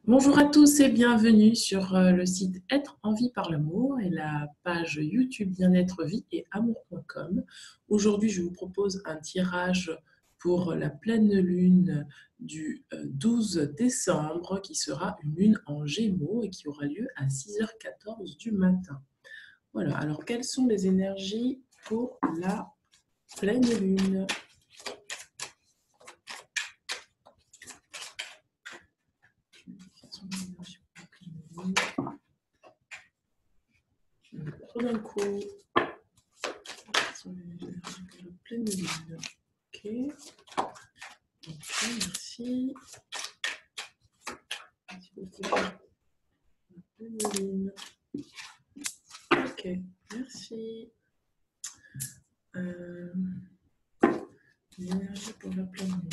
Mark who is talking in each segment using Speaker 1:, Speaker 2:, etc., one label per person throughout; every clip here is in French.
Speaker 1: Bonjour à tous et bienvenue sur le site Être en vie par l'amour et la page YouTube bien-être vie et amour.com. Aujourd'hui, je vous propose un tirage pour la pleine lune du 12 décembre qui sera une lune en Gémeaux et qui aura lieu à 6h14 du matin. Voilà, alors quelles sont les énergies pour la pleine lune? Trop d'un coup. Quelles sont les énergies pour la pleine lune? Ok. Ok, merci. Ok, merci. L'énergie pour la pleine lune.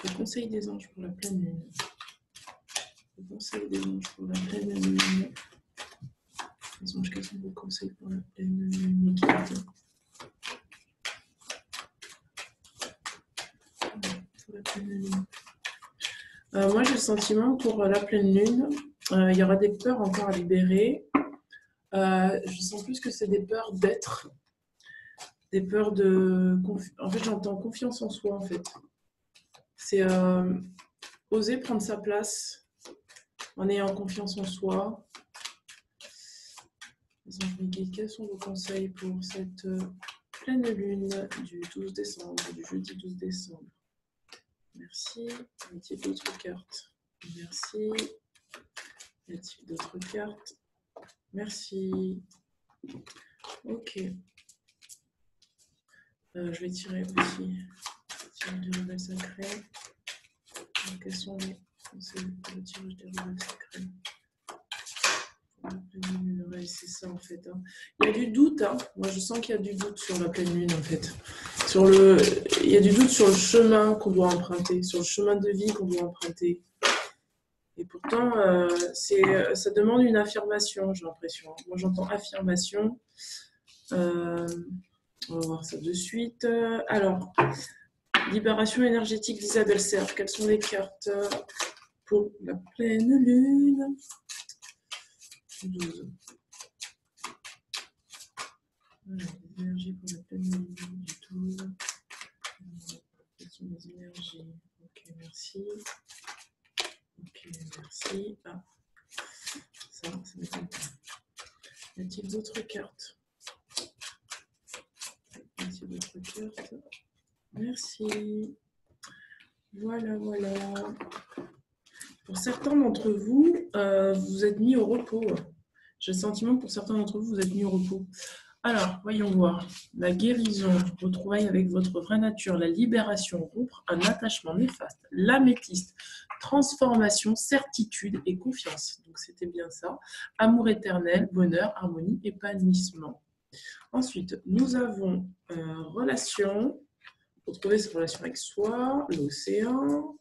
Speaker 1: Le conseil des anges pour la pleine lune. Le conseil des anges pour la pleine lune. Les anges, quels sont vos conseils pour la pleine lune? Pour la pleine lune. Moi, j'ai le sentiment pour la pleine lune, il y aura des peurs encore à libérer. Je sens plus que c'est des peurs d'être, des peurs de... En fait, j'entends confiance en soi, en fait. C'est oser prendre sa place en ayant confiance en soi. Quels sont vos conseils pour cette pleine lune du 12 décembre, du jeudi 12 décembre? Merci. Y a-t-il d'autres cartes? Merci. Y a-t-il d'autres cartes? Merci. Ok. Je vais tirer aussi. Tirage des rebelles sacrés. Quels sont les conseils pour le tirage des rebelles sacrés? La pleine lune, ouais, c'est ça en fait. Hein. Il y a du doute. Hein. Moi, je sens qu'il y a du doute sur la pleine lune en fait. Il y a du doute sur le chemin qu'on doit emprunter, sur le chemin de vie qu'on doit emprunter. Et pourtant, ça demande une affirmation, j'ai l'impression. Moi, j'entends affirmation. On va voir ça de suite. Alors, libération énergétique d'Isabelle Serre. Quelles sont les cartes pour la pleine lune 12. Voilà, les énergies pour la pleine lune du 12. Quelles sont les énergies? Ok, merci. Ok, merci. Ah, ça m'étonne pas. Y a-t-il d'autres cartes? Y a-t-il d'autres cartes? Merci. Voilà, voilà. Pour certains d'entre vous, vous êtes mis au repos. J'ai le sentiment que pour certains d'entre vous, vous êtes mis au repos. Alors, voyons voir. La guérison, retrouvailles avec votre vraie nature, la libération, rompre un attachement néfaste, l'améthyste, transformation, certitude et confiance. Donc, c'était bien ça. Amour éternel, bonheur, harmonie, épanouissement. Ensuite, nous avons relation, retrouver cette relation avec soi, l'océan.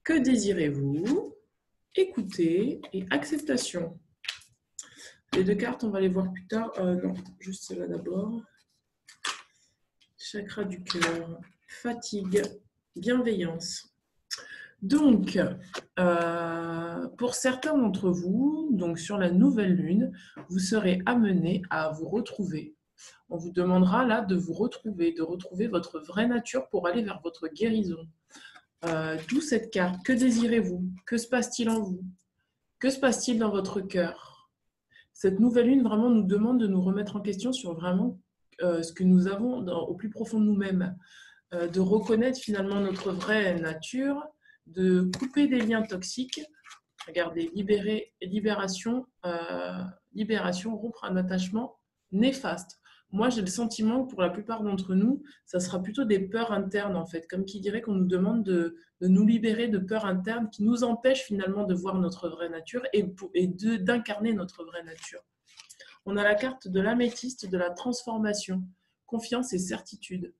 Speaker 1: Que désirez-vous? Écoutez et acceptation. Les deux cartes, on va les voir plus tard. Non, juste celle-là d'abord. Chakra du cœur, fatigue, bienveillance. Donc, pour certains d'entre vous, donc sur la nouvelle lune, vous serez amenés à vous retrouver. On vous demandera là de vous retrouver, de retrouver votre vraie nature pour aller vers votre guérison. D'où cette carte. Que désirez-vous? Que se passe-t-il en vous? Que se passe-t-il dans votre cœur? Cette nouvelle lune vraiment nous demande de nous remettre en question sur vraiment ce que nous avons au plus profond de nous-mêmes, de reconnaître finalement notre vraie nature, de couper des liens toxiques. Regardez, libération, rompre un attachement néfaste. Moi, j'ai le sentiment que pour la plupart d'entre nous, ça sera plutôt des peurs internes, en fait, comme qui dirait qu'on nous demande de nous libérer de peurs internes qui nous empêchent finalement de voir notre vraie nature et d'incarner notre vraie nature. On a la carte de l'améthyste, de la transformation, confiance et certitude.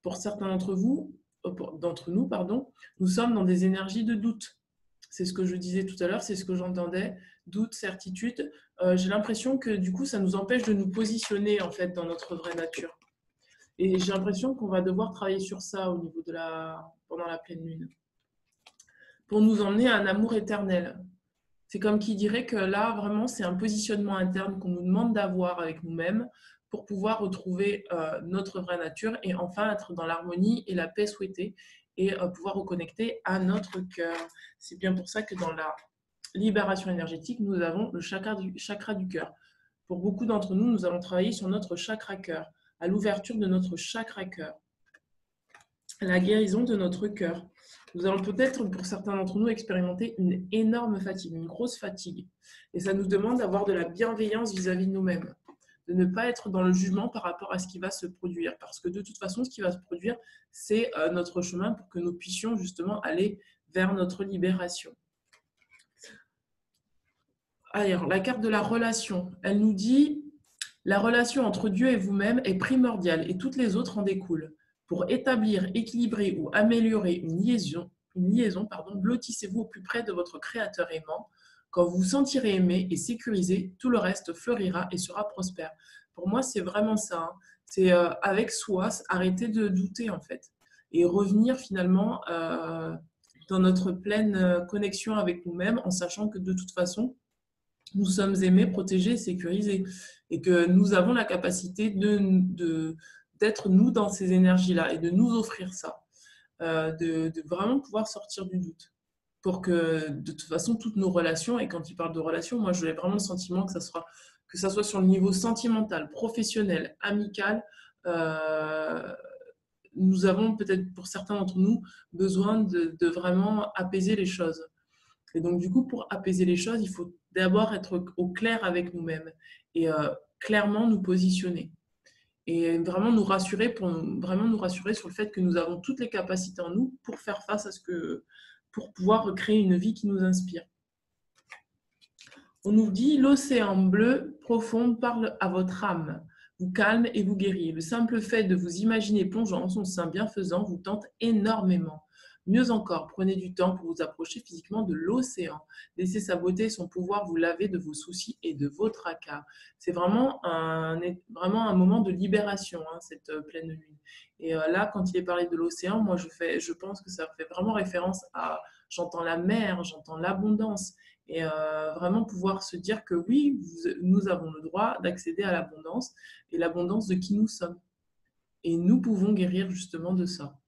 Speaker 1: Pour certains d'entre nous, nous sommes dans des énergies de doute. C'est ce que je disais tout à l'heure, c'est ce que j'entendais, doute, certitude. J'ai l'impression que du coup, ça nous empêche de nous positionner en fait dans notre vraie nature. Et j'ai l'impression qu'on va devoir travailler sur ça au niveau pendant la pleine lune. pour nous emmener à un amour éternel. C'est comme qui dirait que là, vraiment, c'est un positionnement interne qu'on nous demande d'avoir avec nous-mêmes pour pouvoir retrouver notre vraie nature et enfin être dans l'harmonie et la paix souhaitée et pouvoir reconnecter à notre cœur. C'est bien pour ça que dans la libération énergétique, nous avons le chakra du cœur. Pour beaucoup d'entre nous, nous allons travailler sur notre chakra cœur, à l'ouverture de notre chakra cœur, à la guérison de notre cœur. Nous allons peut-être, pour certains d'entre nous, expérimenter une énorme fatigue, une grosse fatigue. Et ça nous demande d'avoir de la bienveillance vis-à-vis de nous-mêmes, de ne pas être dans le jugement par rapport à ce qui va se produire. Parce que de toute façon, ce qui va se produire, c'est notre chemin pour que nous puissions justement aller vers notre libération. Alors, la carte de la relation, elle nous dit « La relation entre Dieu et vous-même est primordiale et toutes les autres en découlent. Pour établir, équilibrer ou améliorer une liaison, blottissez-vous au plus près de votre Créateur aimant. Quand vous vous sentirez aimé et sécurisé, tout le reste fleurira et sera prospère. » Pour moi, c'est vraiment ça. Hein. C'est avec soi, arrêter de douter en fait et revenir finalement dans notre pleine connexion avec nous-mêmes en sachant que de toute façon, nous sommes aimés, protégés, sécurisés et que nous avons la capacité d'être nous dans ces énergies-là et de nous offrir ça, de vraiment pouvoir sortir du doute pour que de toute façon toutes nos relations, et quand il parle de relations, moi j'ai vraiment le sentiment que ça soit sur le niveau sentimental, professionnel, amical, nous avons peut-être pour certains d'entre nous besoin de vraiment apaiser les choses. Et donc, du coup, pour apaiser les choses, il faut d'abord être au clair avec nous-mêmes et clairement nous positionner. Et vraiment nous rassurer sur le fait que nous avons toutes les capacités en nous pour faire face à pour pouvoir recréer une vie qui nous inspire. On nous dit « L'océan bleu profond parle à votre âme, vous calme et vous guérit. Le simple fait de vous imaginer plongeant en son sein bienfaisant vous tente énormément. Mieux encore, prenez du temps pour vous approcher physiquement de l'océan. Laissez sa beauté et son pouvoir vous laver de vos soucis et de vos tracas. » C'est vraiment un moment de libération, hein, cette pleine lune. Et là, quand il est parlé de l'océan, moi, je pense que ça fait vraiment référence à « j'entends la mer, j'entends l'abondance ». Et vraiment pouvoir se dire que oui, nous avons le droit d'accéder à l'abondance et l'abondance de qui nous sommes. Et nous pouvons guérir justement de ça.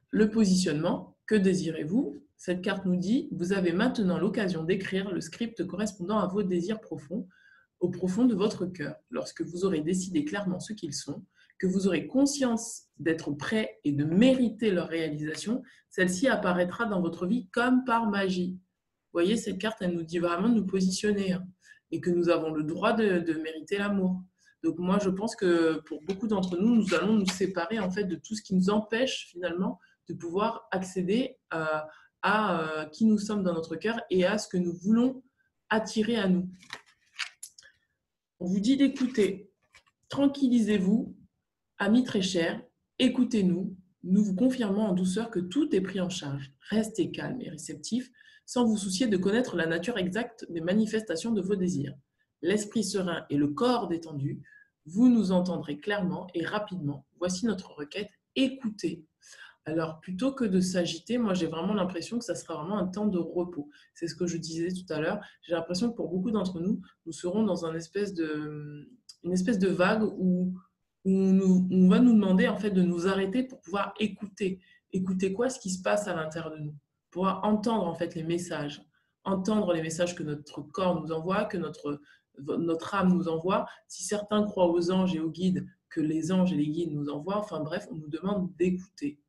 Speaker 1: Le positionnement, que désirez-vous? Cette carte nous dit, vous avez maintenant l'occasion d'écrire le script correspondant à vos désirs profonds, au profond de votre cœur. Lorsque vous aurez décidé clairement ce qu'ils sont, que vous aurez conscience d'être prêt et de mériter leur réalisation, celle-ci apparaîtra dans votre vie comme par magie. Vous voyez, cette carte, elle nous dit vraiment de nous positionner hein, et que nous avons le droit de mériter l'amour. Donc moi, je pense que pour beaucoup d'entre nous, nous allons nous séparer en fait de tout ce qui nous empêche finalement de pouvoir accéder à qui nous sommes dans notre cœur et à ce que nous voulons attirer à nous. On vous dit d'écouter. Tranquillisez-vous, amis très chers, écoutez-nous. Nous vous confirmons en douceur que tout est pris en charge. Restez calme et réceptif, sans vous soucier de connaître la nature exacte des manifestations de vos désirs. L'esprit serein et le corps détendu, vous nous entendrez clairement et rapidement. Voici notre requête, écoutez. Alors, plutôt que de s'agiter, moi, j'ai vraiment l'impression que ça sera vraiment un temps de repos. C'est ce que je disais tout à l'heure. J'ai l'impression que pour beaucoup d'entre nous, nous serons dans une espèce de vague où on va nous demander en fait de nous arrêter pour pouvoir écouter. Écouter quoi? Ce qui se passe à l'intérieur de nous. Pouvoir entendre en fait les messages. Entendre les messages que notre corps nous envoie, que notre âme nous envoie. Si certains croient aux anges et aux guides, que les anges et les guides nous envoient. Enfin bref, on nous demande d'écouter,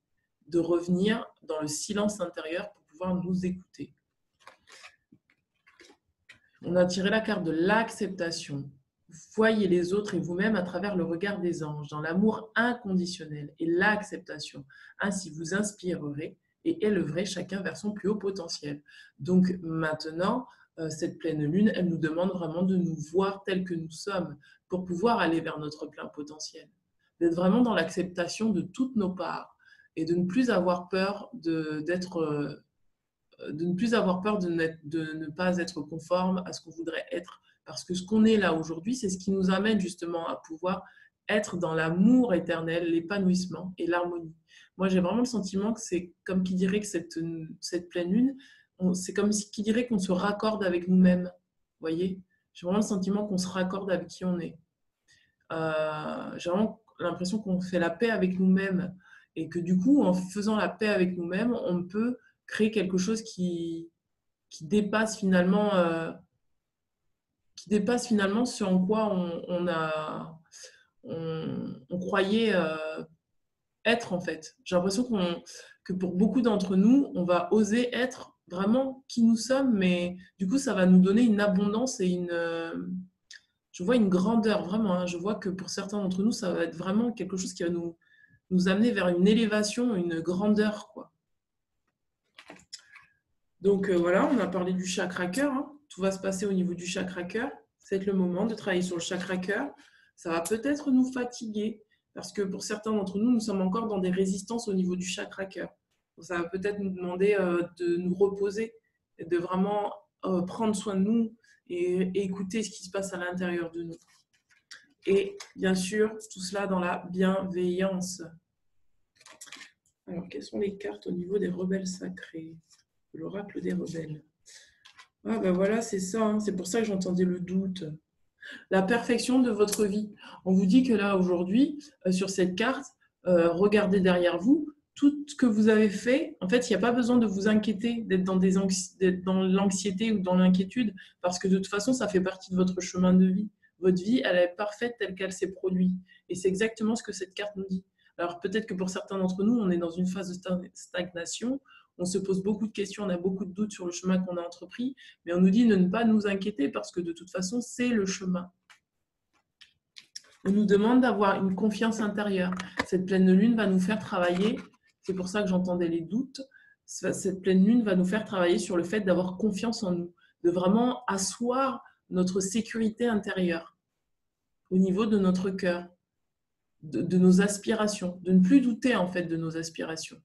Speaker 1: de revenir dans le silence intérieur pour pouvoir nous écouter. On a tiré la carte de l'acceptation. Voyez les autres et vous-même à travers le regard des anges, dans l'amour inconditionnel et l'acceptation. Ainsi, vous inspirerez et élèverez chacun vers son plus haut potentiel. Donc maintenant, cette pleine lune, elle nous demande vraiment de nous voir tels que nous sommes pour pouvoir aller vers notre plein potentiel. D'être vraiment dans l'acceptation de toutes nos parts et de ne plus avoir peur de ne pas être conforme à ce qu'on voudrait être. Parce que ce qu'on est là aujourd'hui, c'est ce qui nous amène justement à pouvoir être dans l'amour éternel, l'épanouissement et l'harmonie. Moi, j'ai vraiment le sentiment que c'est comme qui dirait que cette pleine lune, c'est comme qui dirait qu'on se raccorde avec nous-mêmes. Vous voyez? J'ai vraiment le sentiment qu'on se raccorde avec qui on est. J'ai vraiment l'impression qu'on fait la paix avec nous-mêmes et que du coup, en faisant la paix avec nous-mêmes, on peut créer quelque chose qui dépasse finalement ce en quoi on croyait être en fait. J'ai l'impression que pour beaucoup d'entre nous, on va oser être vraiment qui nous sommes, mais du coup, ça va nous donner une abondance et je vois une grandeur vraiment. Hein. Je vois que pour certains d'entre nous, ça va être vraiment quelque chose qui va nous amener vers une élévation, une grandeur, quoi. Donc voilà, on a parlé du chakra cœur. Hein. Tout va se passer au niveau du chakra cœur. C'est le moment de travailler sur le chakra cœur. Ça va peut-être nous fatiguer parce que pour certains d'entre nous, nous sommes encore dans des résistances au niveau du chakra cœur. Donc, ça va peut-être nous demander de nous reposer, de vraiment prendre soin de nous et écouter ce qui se passe à l'intérieur de nous. Et bien sûr, tout cela dans la bienveillance. Alors, quelles sont les cartes au niveau des rebelles sacrés? L'oracle des rebelles. Ah ben voilà, c'est ça. Hein. C'est pour ça que j'entendais le doute. La perfection de votre vie. On vous dit que là, aujourd'hui, sur cette carte, regardez derrière vous, tout ce que vous avez fait, en fait, il n'y a pas besoin de vous inquiéter, d'être dans l'anxiété ou dans l'inquiétude, parce que de toute façon, ça fait partie de votre chemin de vie. Votre vie, elle est parfaite telle qu'elle s'est produite. Et c'est exactement ce que cette carte nous dit. Alors peut-être que pour certains d'entre nous, on est dans une phase de stagnation, on se pose beaucoup de questions, on a beaucoup de doutes sur le chemin qu'on a entrepris, mais on nous dit de ne pas nous inquiéter parce que de toute façon, c'est le chemin. On nous demande d'avoir une confiance intérieure. Cette pleine lune va nous faire travailler, c'est pour ça que j'entendais les doutes, cette pleine lune va nous faire travailler sur le fait d'avoir confiance en nous, de vraiment asseoir notre sécurité intérieure au niveau de notre cœur, de nos aspirations, de ne plus douter en fait de nos aspirations.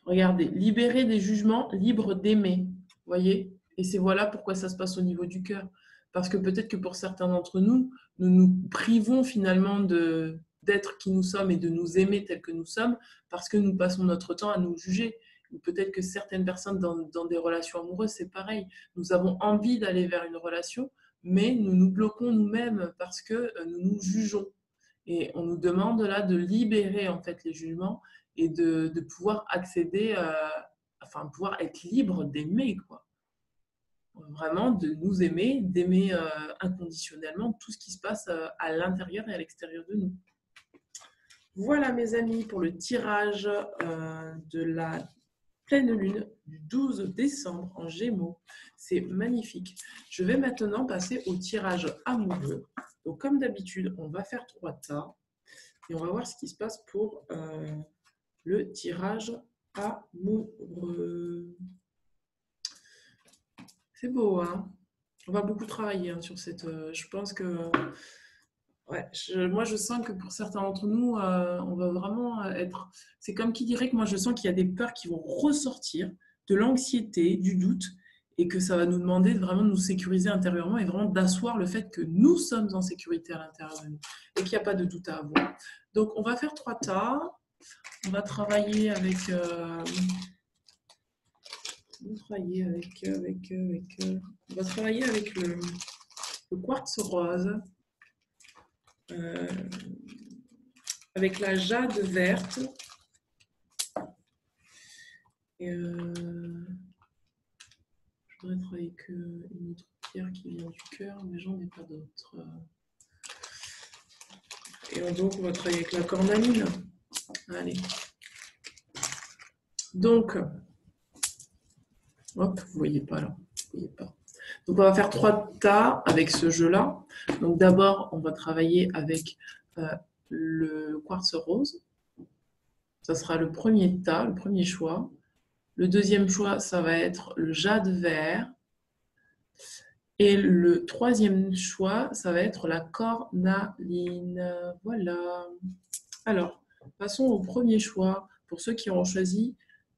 Speaker 1: Regardez, libérer des jugements, libre d'aimer. Voyez? Et c'est voilà pourquoi ça se passe au niveau du cœur. Parce que peut-être que pour certains d'entre nous, nous nous privons finalement d'être qui nous sommes et de nous aimer tels que nous sommes parce que nous passons notre temps à nous juger. Ou peut-être que certaines personnes dans des relations amoureuses, c'est pareil. Nous avons envie d'aller vers une relation, mais nous nous bloquons nous-mêmes parce que nous nous jugeons. Et on nous demande là de libérer en fait les jugements et de pouvoir accéder, pouvoir être libre d'aimer, quoi. Vraiment de nous aimer, d'aimer inconditionnellement tout ce qui se passe à l'intérieur et à l'extérieur de nous. Voilà mes amis pour le tirage de la pleine lune du 12 décembre en Gémeaux. C'est magnifique. Je vais maintenant passer au tirage amoureux. Donc comme d'habitude, on va faire 3 tas et on va voir ce qui se passe pour le tirage amoureux. C'est beau, hein? On va beaucoup travailler hein, sur cette... je pense que... Ouais, moi, je sens que pour certains d'entre nous, on va vraiment être... C'est comme qui dirait que moi, je sens qu'il y a des peurs qui vont ressortir, de l'anxiété, du doute, et que ça va nous demander de vraiment nous sécuriser intérieurement et vraiment d'asseoir le fait que nous sommes en sécurité à l'intérieur de nous et qu'il n'y a pas de doute à avoir. Donc, on va faire 3 tas. On va travailler avec... On va travailler avec le quartz rose, avec la jade verte. Et je voudrais travailler avec une autre pierre qui vient du cœur, mais j'en ai pas d'autres. Et donc, on va travailler avec la cornaline. Allez. Donc, hop, vous voyez pas là. Vous voyez pas. Donc, on va faire 3 tas avec ce jeu-là. Donc, d'abord, on va travailler avec le quartz rose. Ça sera le premier tas, le premier choix. Le deuxième choix, ça va être le jade vert. Et le troisième choix, ça va être la cornaline. Voilà. Alors, passons au premier choix pour ceux qui auront choisi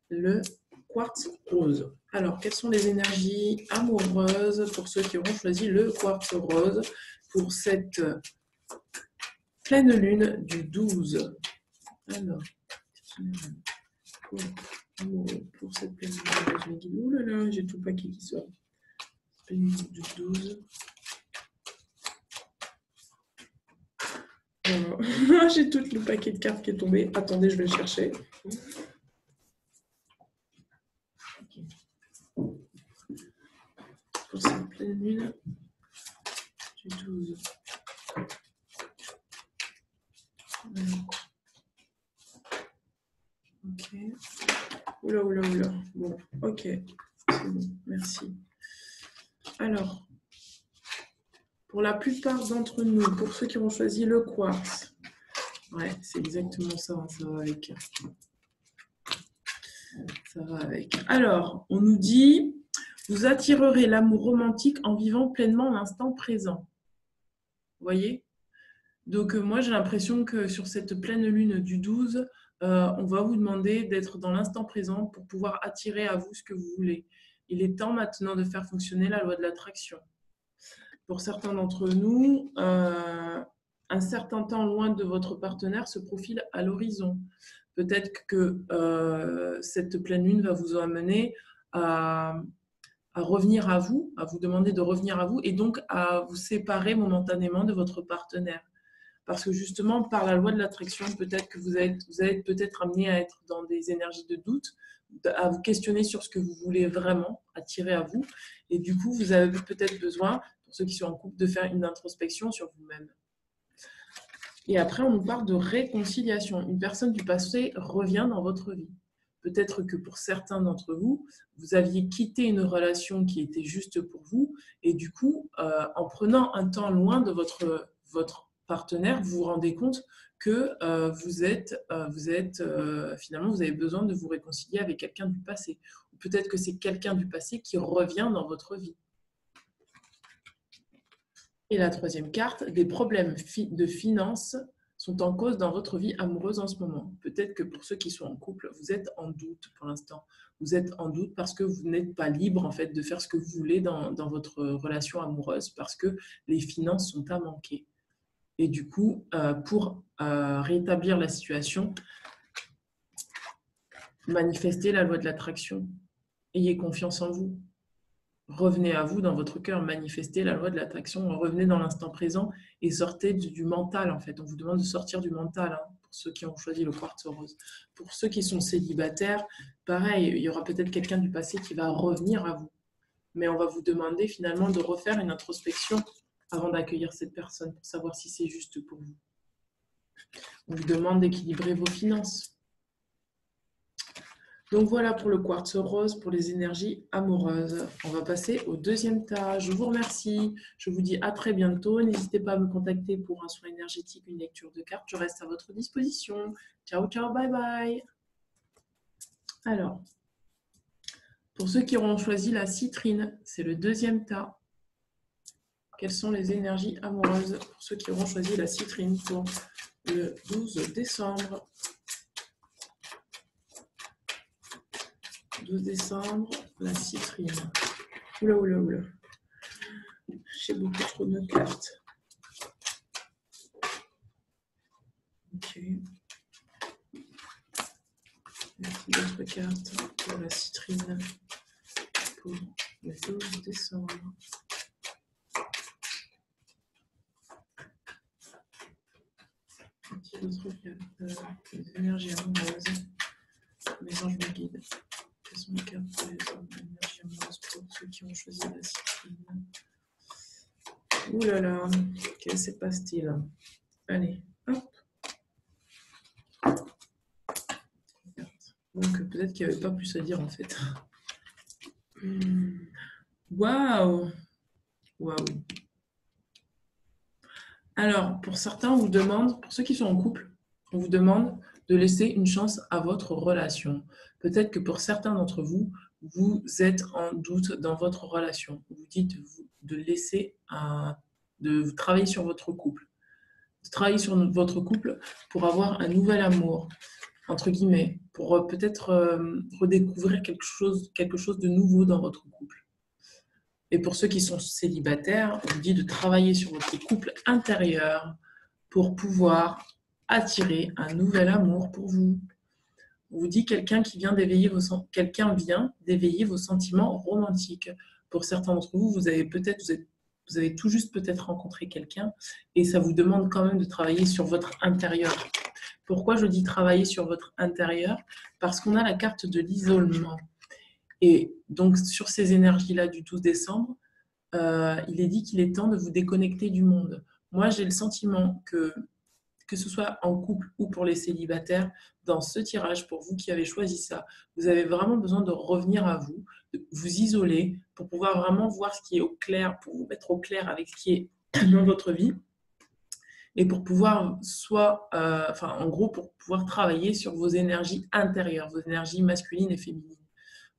Speaker 1: le quartz rose. Alors, quelles sont les énergies amoureuses pour ceux qui auront choisi le quartz rose? pour cette pleine lune du 12. Alors, pour cette pleine lune, oh là là, j'ai tout le paquet qui sort. Pleine lune du 12. J'ai tout le paquet de cartes qui est tombé. Attendez, je vais le chercher. Okay. Pour cette pleine lune du 12. Ok. Oula, oula, oula. Bon, ok. C'est bon, merci. Alors, pour la plupart d'entre nous, pour ceux qui ont choisi le quartz, ouais, c'est exactement ça, hein, ça va avec. Ça va avec. Alors, on nous dit, vous attirerez l'amour romantique en vivant pleinement l'instant présent. Vous voyez ? Donc, moi, j'ai l'impression que sur cette pleine lune du 12, on va vous demander d'être dans l'instant présent pour pouvoir attirer à vous ce que vous voulez. Il est temps maintenant de faire fonctionner la loi de l'attraction. Pour certains d'entre nous, un certain temps loin de votre partenaire se profile à l'horizon. Peut-être que cette pleine lune va vous amener à revenir à vous demander de revenir à vous et donc à vous séparer momentanément de votre partenaire. Parce que justement, par la loi de l'attraction, peut-être que vous allez peut-être amené à être dans des énergies de doute, à vous questionner sur ce que vous voulez vraiment attirer à vous. Et du coup, vous avez peut-être besoin, pour ceux qui sont en couple, de faire une introspection sur vous-même. Et après, on nous parle de réconciliation. Une personne du passé revient dans votre vie. Peut-être que pour certains d'entre vous, vous aviez quitté une relation qui était juste pour vous. Et du coup, en prenant un temps loin de votre partenaire, vous vous rendez compte que finalement, vous avez besoin de vous réconcilier avec quelqu'un du passé. Ou peut-être que c'est quelqu'un du passé qui revient dans votre vie. Et la troisième carte, des problèmes de finances sont en cause dans votre vie amoureuse en ce moment. Peut-être que pour ceux qui sont en couple, vous êtes en doute pour l'instant. Vous êtes en doute parce que vous n'êtes pas libre en fait, de faire ce que vous voulez dans votre relation amoureuse parce que les finances sont à manquer. Et du coup, pour rétablir la situation, manifestez la loi de l'attraction. Ayez confiance en vous. Revenez à vous dans votre cœur, manifestez la loi de l'attraction, revenez dans l'instant présent et sortez du mental en fait. On vous demande de sortir du mental hein, pour ceux qui ont choisi le quartz rose. Pour ceux qui sont célibataires, pareil, il y aura peut-être quelqu'un du passé qui va revenir à vous. Mais on va vous demander finalement de refaire une introspection avant d'accueillir cette personne pour savoir si c'est juste pour vous. On vous demande d'équilibrer vos finances. Donc voilà pour le quartz rose, pour les énergies amoureuses. On va passer au deuxième tas. Je vous remercie. Je vous dis à très bientôt. N'hésitez pas à me contacter pour un soin énergétique, une lecture de cartes. Je reste à votre disposition. Ciao, ciao, bye bye. Alors, pour ceux qui auront choisi la citrine, c'est le deuxième tas. Quelles sont les énergies amoureuses pour ceux qui auront choisi la citrine pour le 12 décembre 12 décembre, la citrine. Oula, oula, oula. J'ai beaucoup trop de cartes. Ok. Merci d'autres cartes pour la citrine pour le 12 décembre. Merci d'autres cartes. Les énergies amoureuses. Mes anges me guident. Quelles sont les cartes pour les énergies amoureuses pour ceux qui ont choisi la citrine? Ouh là là, que se passe-t-il? Allez, hop. Donc peut-être qu'il n'y avait pas plus à dire en fait. Waouh! Waouh! Alors, pour certains, on vous demande, pour ceux qui sont en couple, on vous demande de laisser une chance à votre relation. Peut-être que pour certains d'entre vous, vous êtes en doute dans votre relation. Vous dites de laisser de travailler sur votre couple. De travailler sur votre couple pour avoir un nouvel amour, entre guillemets, pour peut-être redécouvrir quelque chose de nouveau dans votre couple. Et pour ceux qui sont célibataires, on vous dit de travailler sur votre couple intérieur pour pouvoir attirer un nouvel amour pour vous. On vous dit quelqu'un vient d'éveiller vos sentiments romantiques. Pour certains d'entre vous, vous avez tout juste peut-être rencontré quelqu'un et ça vous demande quand même de travailler sur votre intérieur. Pourquoi je dis travailler sur votre intérieur? Parce qu'on a la carte de l'isolement. Et donc, sur ces énergies-là du 12 décembre, il est dit qu'il est temps de vous déconnecter du monde. Moi, j'ai le sentiment que ce soit en couple ou pour les célibataires, dans ce tirage, pour vous qui avez choisi ça, vous avez vraiment besoin de revenir à vous, de vous isoler pour pouvoir vraiment voir ce qui est au clair, pour vous mettre au clair avec ce qui est dans votre vie et pour pouvoir en gros, pour pouvoir travailler sur vos énergies intérieures, vos énergies masculines et féminines,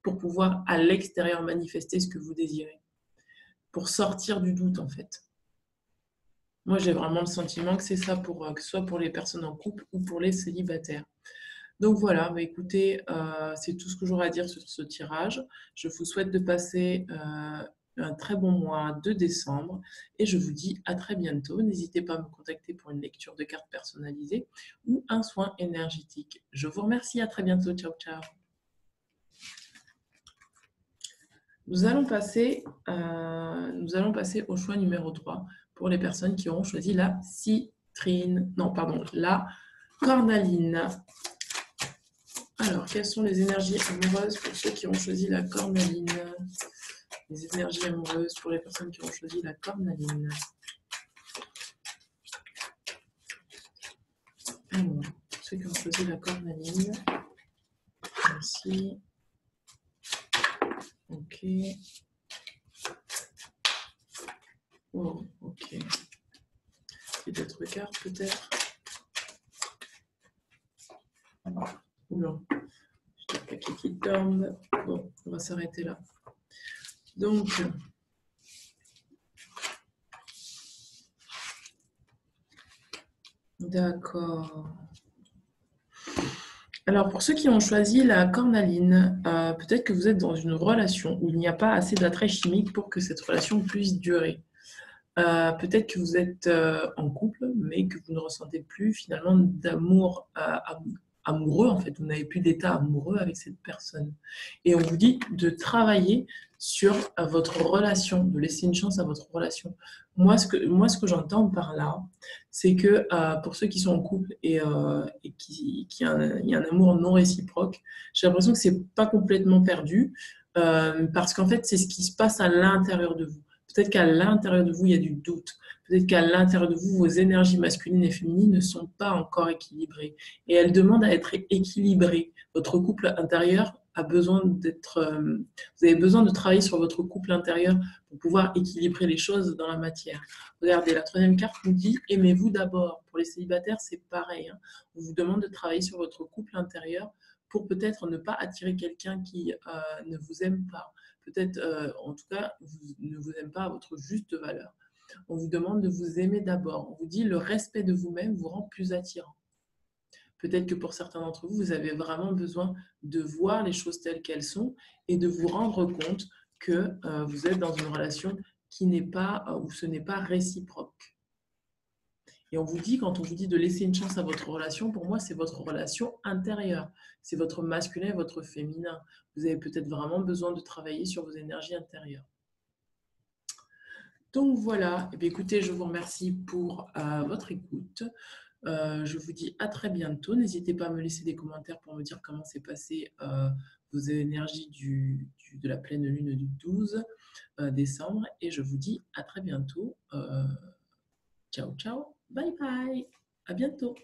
Speaker 1: pour pouvoir à l'extérieur manifester ce que vous désirez, pour sortir du doute en fait. Moi, j'ai vraiment le sentiment que c'est ça, que ce soit pour les personnes en couple ou pour les célibataires. Donc voilà, bah écoutez, c'est tout ce que j'aurais à dire sur ce tirage. Je vous souhaite de passer un très bon mois de décembre et je vous dis à très bientôt. N'hésitez pas à me contacter pour une lecture de cartes personnalisée ou un soin énergétique. Je vous remercie, à très bientôt. Ciao, ciao. Nous allons passer au choix numéro 3 pour les personnes qui auront choisi la la cornaline. Alors, quelles sont les énergies amoureuses pour ceux qui ont choisi la cornaline? Les énergies amoureuses pour les personnes qui ont choisi la cornaline. Alors, ceux qui ont choisi la cornaline. Merci. Ok. Oh, ok. Et d'autres cartes peut-être. Oula. Je n'ai pas qui tombe. Bon, on va s'arrêter là. Donc, d'accord. Alors, pour ceux qui ont choisi la cornaline, peut-être que vous êtes dans une relation où il n'y a pas assez d'attrait chimique pour que cette relation puisse durer. Peut-être que vous êtes en couple, mais que vous ne ressentez plus finalement d'amour amoureux, en fait. Vous n'avez plus d'état amoureux avec cette personne. Et on vous dit de travailler sur votre relation, de laisser une chance à votre relation. Moi, ce que j'entends par là, c'est que pour ceux qui sont en couple et il y a un amour non réciproque, j'ai l'impression que c'est pas complètement perdu parce qu'en fait, c'est ce qui se passe à l'intérieur de vous. Peut-être qu'à l'intérieur de vous, il y a du doute. Peut-être qu'à l'intérieur de vous, vos énergies masculines et féminines ne sont pas encore équilibrées. Et elles demandent à être équilibrées. Votre couple intérieur a besoin vous avez besoin de travailler sur votre couple intérieur pour pouvoir équilibrer les choses dans la matière. Regardez, la troisième carte nous dit « Aimez-vous d'abord ». Pour les célibataires, c'est pareil. Hein. On vous demande de travailler sur votre couple intérieur pour peut-être ne pas attirer quelqu'un qui ne vous aime pas. Peut-être, en tout cas, ne vous aime pas à votre juste valeur. On vous demande de vous aimer d'abord. On vous dit le respect de vous-même vous rend plus attirant. Peut-être que pour certains d'entre vous, vous avez vraiment besoin de voir les choses telles qu'elles sont et de vous rendre compte que vous êtes dans une relation qui n'est pas, où ce n'est pas réciproque. Et on vous dit, quand on vous dit de laisser une chance à votre relation, pour moi, c'est votre relation intérieure. C'est votre masculin et votre féminin. Vous avez peut-être vraiment besoin de travailler sur vos énergies intérieures. Donc voilà, eh bien, écoutez, je vous remercie pour votre écoute. Je vous dis à très bientôt. N'hésitez pas à me laisser des commentaires pour me dire comment s'est passé vos énergies de la pleine lune du 12 décembre. Et je vous dis à très bientôt. Ciao, ciao. Bye bye. À bientôt.